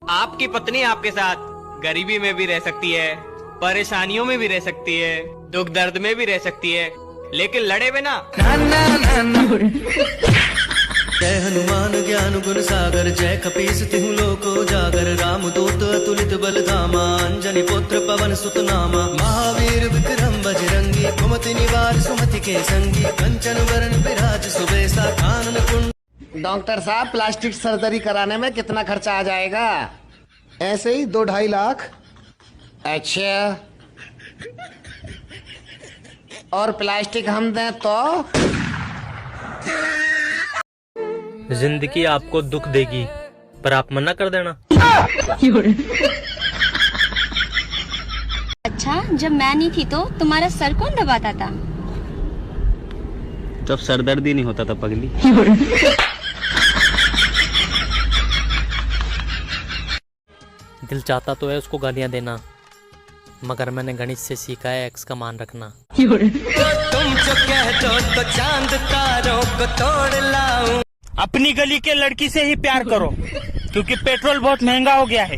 आपकी पत्नी आपके साथ गरीबी में भी रह सकती है, परेशानियों में भी रह सकती है, दुख दर्द में भी रह सकती है, लेकिन लड़े बिना। जय हनुमान ज्ञान गुण सागर, जय कपीस तिहु लोको जागर, राम दूत अतुलित बल धामा, अंजनी पुत्र पवन सुत नामा, महावीर विक्रम बजरंगी, कुमति निवार सुमति के संगी, कंचन वरण विराज सुबेसा, कानन कुंड। डॉक्टर साहब, प्लास्टिक सर्जरी कराने में कितना खर्चा आ जाएगा? ऐसे ही 2-2.5 लाख। अच्छा, और प्लास्टिक हम दें तो? जिंदगी आपको दुख देगी, पर आप मना कर देना। अच्छा, जब मैं नहीं थी तो तुम्हारा सर कौन दबाता था? जब सरदर्द ही नहीं होता था पगली। दिल चाहता तो है उसको गालियां देना, मगर मैंने गणित से सीखा है एक्स का मान रखना। तुम जो कह दो तो चांद तारों को तोड़ लाऊं। अपनी गली के लड़की से ही प्यार करो, क्योंकि पेट्रोल बहुत महंगा हो गया है।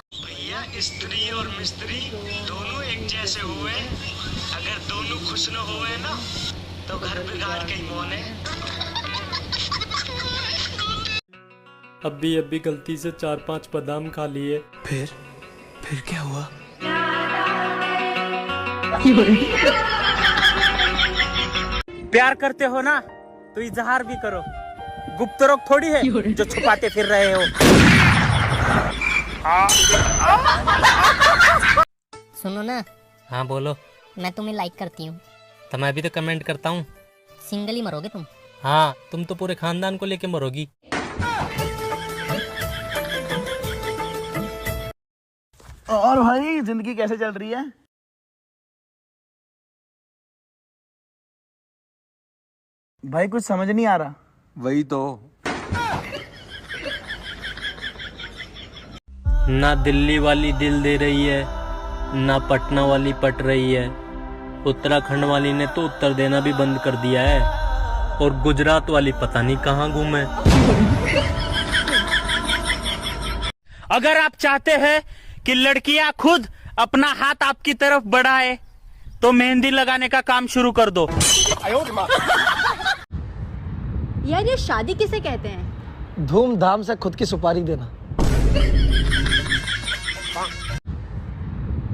भैया, स्त्री और मिस्त्री दोनों एक जैसे हुए, अगर दोनों खुश न हुए ना तो घर बिगाड़ के ही मौन है। अभी गलती से 4-5 बादाम खा लिए। फिर क्या हुआ? प्यार करते हो ना तो इजहार भी करो, गुप्त रोग थोड़ी है जो छुपाते फिर रहे हो। सुनो ना। हाँ बोलो। मैं तुम्हें लाइक करती हूँ। तो मैं भी तो कमेंट करता हूँ। सिंगल ही मरोगे तुम? हाँ, तुम तो पूरे खानदान को लेके मरोगी। और भाई, जिंदगी कैसे चल रही है? भाई कुछ समझ नहीं आ रहा। वही तो। ना दिल्ली वाली दिल दे रही है, ना पटना वाली पट रही है, उत्तराखंड वाली ने तो उत्तर देना भी बंद कर दिया है, और गुजरात वाली पता नहीं कहाँ गुम है। अगर आप चाहते हैं कि लड़कियां खुद अपना हाथ आपकी तरफ बढ़ाए, तो मेहंदी लगाने का काम शुरू कर दो। यार, ये शादी किसे कहते हैं? धूमधाम से खुद की सुपारी देना।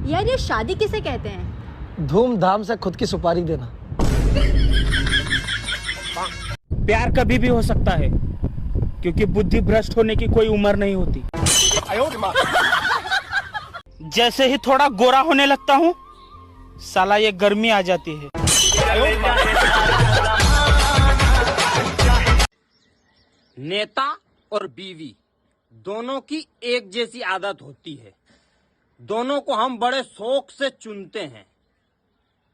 यार, ये शादी किसे कहते हैं? धूमधाम से खुद की सुपारी देना। प्यार कभी भी हो सकता है, क्योंकि बुद्धि भ्रष्ट होने की कोई उम्र नहीं होती। जैसे ही थोड़ा गोरा होने लगता हूँ, साला ये गर्मी आ जाती है। नेता और बीवी दोनों की एक जैसी आदत होती है। दोनों को हम बड़े शौक से चुनते हैं,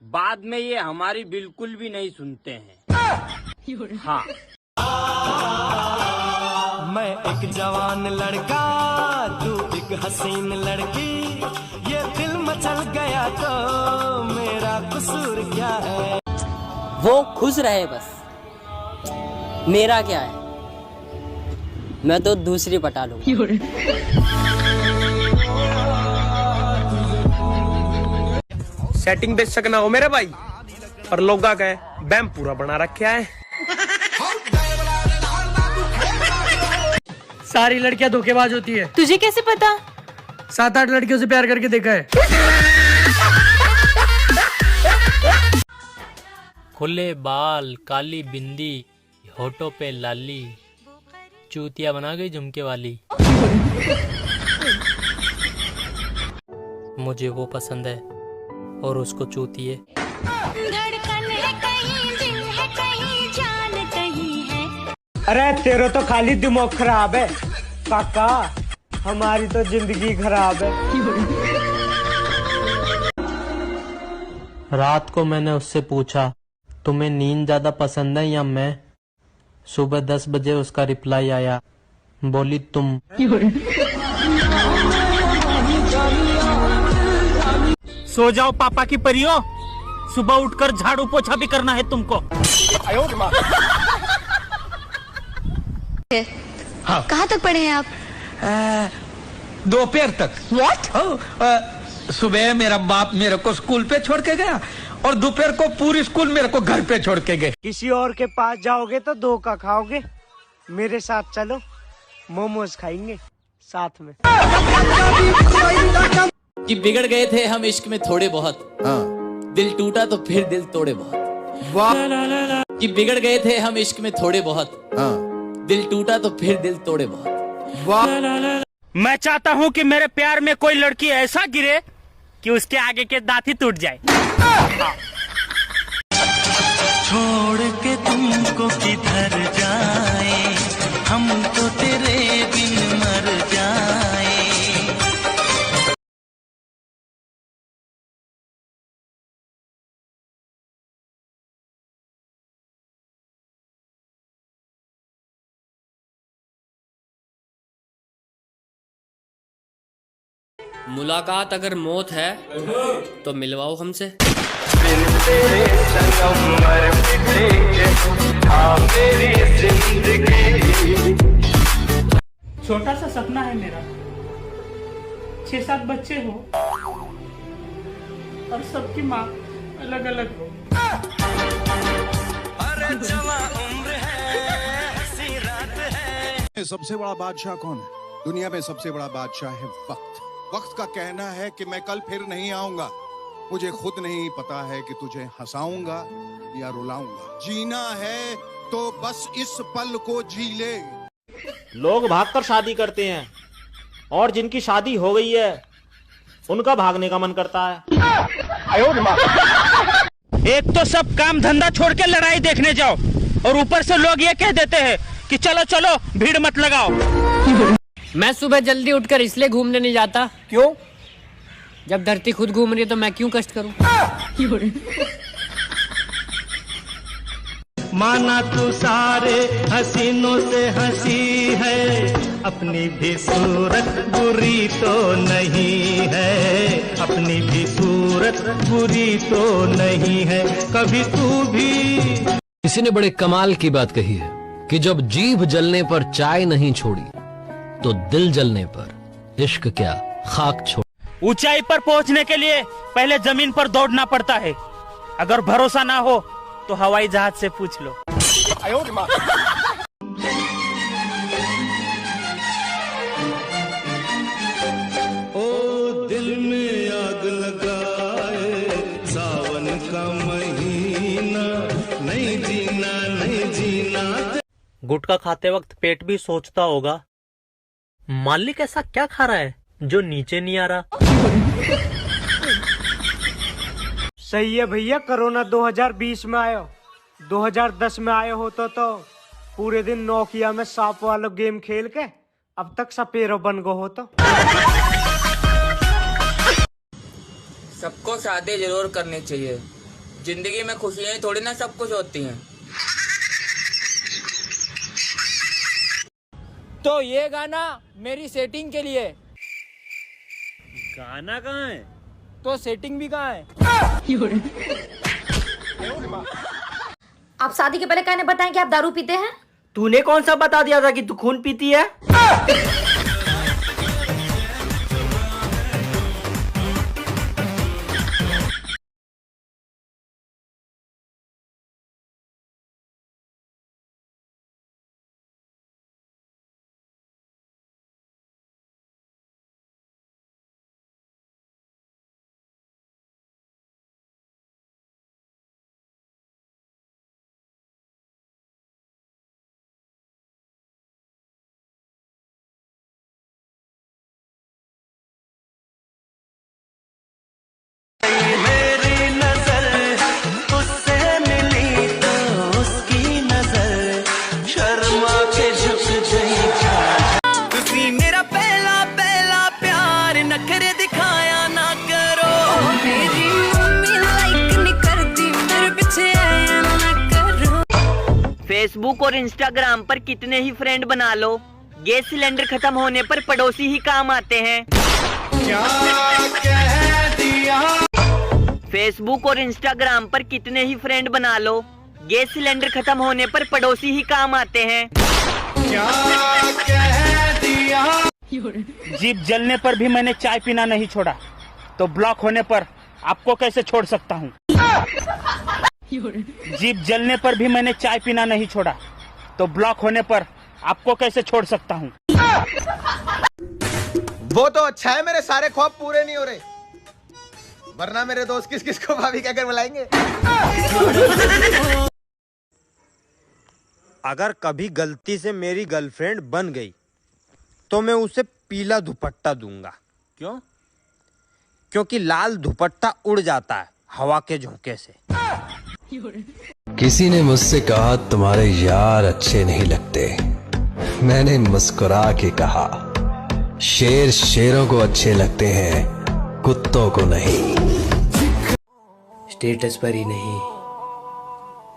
बाद में ये हमारी बिल्कुल भी नहीं सुनते हैं। हाँ। मैं एक जवान लड़का, तू एक हसीन लड़की, ये दिल मचल गया तो मेरा कसूर क्या है? वो खुश रहे बस, मेरा क्या है, मैं तो दूसरी पटा लूंगा। सेटिंग बेशक ना हो मेरे भाई, पर लोगा का बैम पूरा बना रखा है। सारी लड़कियां धोखेबाज होती है। तुझे कैसे पता? 7-8 लड़कियों से प्यार करके देखा है। खुले बाल, काली बिंदी, होठों पे लाली, चूतिया बना गई झुमके वाली। मुझे वो पसंद है और उसको चूतिए। धड़कन है कहीं, दिल है कहीं, जान कहीं है। अरे तेरा तो खाली दिमाग खराब है काका, हमारी तो जिंदगी खराब है। रात को मैंने उससे पूछा, तुम्हें नींद ज्यादा पसंद है या मैं? सुबह 10 बजे उसका रिप्लाई आया, बोली तुम। सो जाओ पापा की परियों, सुबह उठकर झाड़ू पोछा भी करना है तुमको। हाँ। कहाँ तक पढ़े हैं आप? दोपहर तक। What? सुबह मेरा बाप मेरे को स्कूल पे छोड़ के गया और दोपहर को पूरी स्कूल मेरे को घर पे छोड़ के गए। किसी और के पास जाओगे तो धोखा खाओगे, मेरे साथ चलो, मोमोज खाएंगे साथ में। कि बिगड़ गए थे हम इश्क में थोड़े बहुत, दिल टूटा तो फिर दिल तोड़े बहुत। कि बिगड़ गए थे हम इश्क में थोड़े बहुत, दिल टूटा तो फिर दिल तोड़े बहुत। मैं चाहता हूँ कि मेरे प्यार में कोई लड़की ऐसा गिरे कि उसके आगे के दांत ही टूट जाए। छोड़ के तुमको किधर जाए, हम तो तेरे बिन मर जाए। मुलाकात अगर मौत है तो मिलवाओ हमसे। छोटा सा सपना है मेरा, 6-7 बच्चे हो और सबकी माँ अलग अलग हो। सबसे बड़ा बादशाह कौन है? दुनिया में सबसे बड़ा बादशाह है वक्त। वक्त का कहना है कि मैं कल फिर नहीं आऊंगा। मुझे खुद नहीं पता है कि तुझे हंसाऊंगा या रुलाऊंगा। जीना है तो बस इस पल को जी ले। लोग भागकर शादी करते हैं और जिनकी शादी हो गई है उनका भागने का मन करता है। एक तो सब काम धंधा छोड़ के लड़ाई देखने जाओ और ऊपर से लोग ये कह देते हैं कि चलो चलो भीड़ मत लगाओ। मैं सुबह जल्दी उठकर इसलिए घूमने नहीं जाता। क्यों? जब धरती खुद घूम रही है तो मैं क्यों कष्ट करूं? माना तू सारे हसीनों से हंसी है, अपनी भी सूरत बुरी तो नहीं है, अपनी भी सूरत बुरी तो नहीं है। कभी तू भी। किसी ने बड़े कमाल की बात कही है कि जब जीभ जलने पर चाय नहीं छोड़ी तो दिल जलने पर इश्क क्या खाक छोड़। ऊंचाई पर पहुंचने के लिए पहले जमीन पर दौड़ना पड़ता है। अगर भरोसा ना हो तो हवाई जहाज से पूछ लो। ओ दिल में आग लगाए सावन का महीना, नहीं जीना नहीं जीना। गुटखा खाते वक्त पेट भी सोचता होगा, मालिक ऐसा क्या खा रहा है जो नीचे नहीं आ रहा। सही है भैया, कोरोना 2020 में आयो, 2010 में आए होते तो पूरे दिन नोकिया में सांप वाला गेम खेल के अब तक सपेरो बन गो हो। तो सबको शादी जरूर करनी चाहिए, जिंदगी में खुशियां थोड़ी ना सब कुछ होती हैं। तो ये गाना मेरी सेटिंग के लिए। गाना कहाँ है? तो सेटिंग भी कहाँ है? आप शादी के पहले कहने बताएं कि आप दारू पीते हैं? तूने कौन सा बता दिया था कि तू खून पीती है? मेरी नजर उससे मिली तो उसकी नजर शर्मा के झुक गई। तुसी मेरा पहला पहला प्यार नखरे दिखाया ना करो। मेरी मम्मी लाइक नहीं करती, मेरे पीछे आया ना करो। फेसबुक और इंस्टाग्राम पर कितने ही फ्रेंड बना लो, गैस सिलेंडर खत्म होने पर पड़ोसी ही काम आते हैं। क्या कह दिया? फेसबुक और इंस्टाग्राम पर कितने ही फ्रेंड बना लो, गैस सिलेंडर खत्म होने पर पड़ोसी ही काम आते हैं। क्या कह दिया। जीभ जलने पर भी मैंने चाय पीना नहीं छोड़ा, तो ब्लॉक होने पर आपको कैसे छोड़ सकता हूँ। जीभ जलने पर भी मैंने चाय पीना नहीं छोड़ा, तो ब्लॉक होने पर आपको कैसे छोड़ सकता हूँ। वो तो अच्छा है मेरे सारे ख्वाब पूरे नहीं हो रहे, वरना मेरे दोस्त किस किस को भाभी कहकर बुलाएंगे। अगर कभी गलती से मेरी गर्लफ्रेंड बन गई तो मैं उसे पीला दुपट्टा दूंगा। क्यों? क्योंकि लाल दुपट्टा उड़ जाता है हवा के झोंके से। किसी ने मुझसे कहा तुम्हारे यार अच्छे नहीं लगते। मैंने मुस्कुरा के कहा शेर शेरों को अच्छे लगते हैं, कुत्तों को नहीं। स्टेटस पर ही नहीं,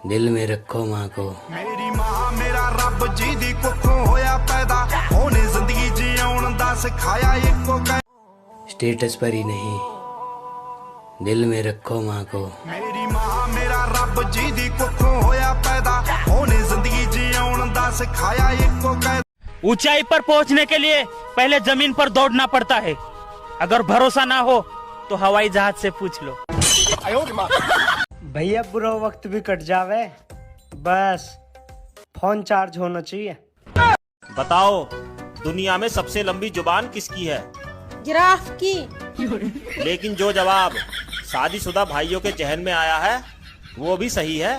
दिल में रखो माँ को। मेरी माँ मेरा रब जी दी कुखों होया पैदा, ओने जिंदगी जियाउण दा सिखाया इको। स्टेटस पर ही नहीं, दिल में रखो माँ को। मेरी माँ मेरा रब जी दी कुखों होया पैदा, ओने जिंदगी जियाउण दा सिखाया इको। ऊंचाई पर पहुंचने के लिए पहले जमीन पर दौड़ना पड़ता है। अगर भरोसा ना हो तो हवाई जहाज से पूछ लो। भैया बुरा वक्त भी कट जावे, बस फोन चार्ज होना चाहिए। बताओ दुनिया में सबसे लंबी जुबान किसकी है? जिराफ की। लेकिन जो जवाब शादीशुदा भाइयों के जहन में आया है वो भी सही है।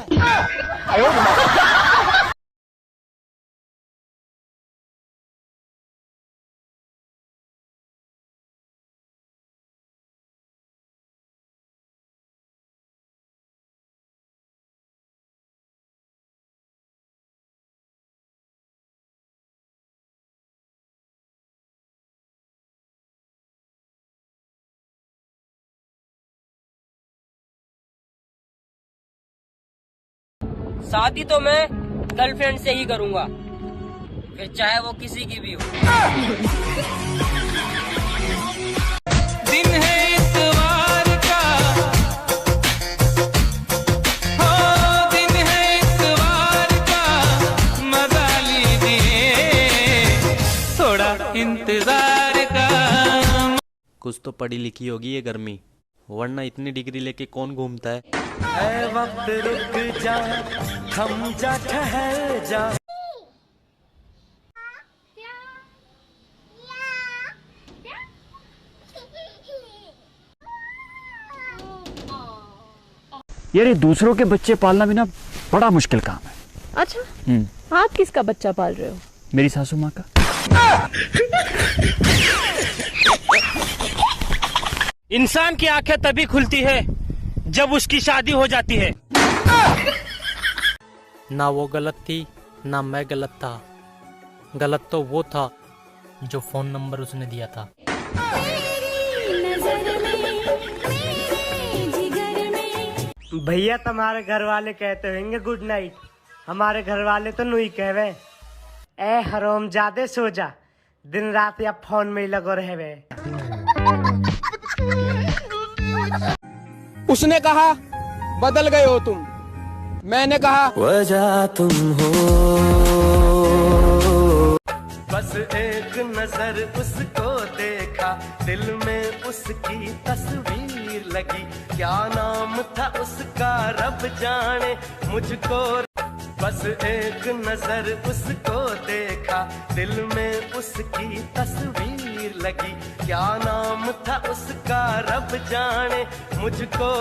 शादी तो मैं गर्लफ्रेंड से ही करूंगा, फिर चाहे वो किसी की भी हो। दिन है इतवार का, हो दिन है इतवार का, मजा लीजिए थोड़ा इंतजार का। कुछ तो पढ़ी लिखी होगी ये गर्मी, वरना इतनी डिग्री लेके कौन घूमता है। ऐ वक्त रुक जा, थम जा, ठहर जा। यार ये दूसरों के बच्चे पालना भी ना बड़ा मुश्किल काम है। अच्छा, आप किसका बच्चा पाल रहे हो? मेरी सासू माँ का। इंसान की आंखें तभी खुलती है जब उसकी शादी हो जाती है। ना वो गलत थी ना मैं गलत था, गलत तो वो था जो फोन नंबर उसने दिया था। भैया तुम्हारे घर वाले कहते होंगे गुड नाइट, हमारे घर वाले तो नहीं कहवे। ए हराम जादे सो जा, दिन रात या फोन में ही लगो रहवे। उसने कहा बदल गए हो तुम, मैंने कहा वजह तुम हो। बस एक नजर उसको देखा, दिल में उसकी तस्वीर लगी। क्या नाम था उसका रब जाने मुझको। बस एक नजर उसको देखा, दिल में उसकी तस्वीर लगी। क्या नाम था उसका रब जाने मुझको।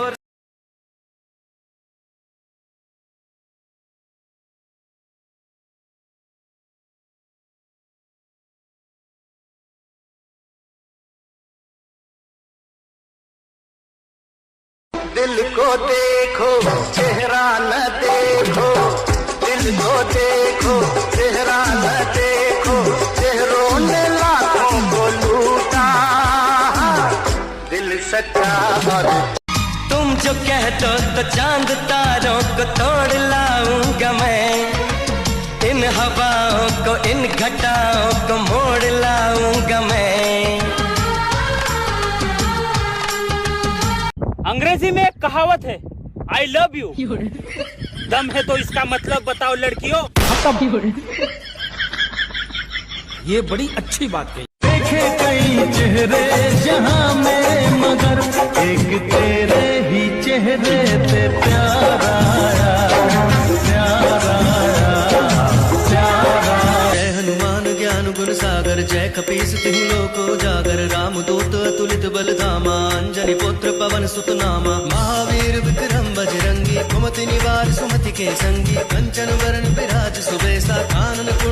दिल को देखो चेहरा न देखो, दिल को देखो चेहरा न देखो। चेहरों ने लाखों को लूटा, दिल सच्चा और तुम जो कह दो तो चांद तारों को तोड़ लाऊंगा मैं। इन हवाओं को इन घटाओं को मोड़ लाऊंगा मैं। अंग्रेजी में एक कहावत है, आई लव यू। दम है तो इसका मतलब बताओ लड़कियों। ये बड़ी अच्छी बात कही। देखे कई चेहरे जहां में मगर एक तेरे ही चेहरे पे प्यार आया, प्यार आया, प्यार आया। जय हनुमान ज्ञान गुण सागर, जय कपीस तिहु लोको जागर, राम दूत अतुलित बल धामा, अंजनी पुत्र पवन सुत नामा। महावीर विक्रम बजरंगी, कुमति निवार सुमति के संगी, कंचन वरण विराज सुबेसा, कानन कुंड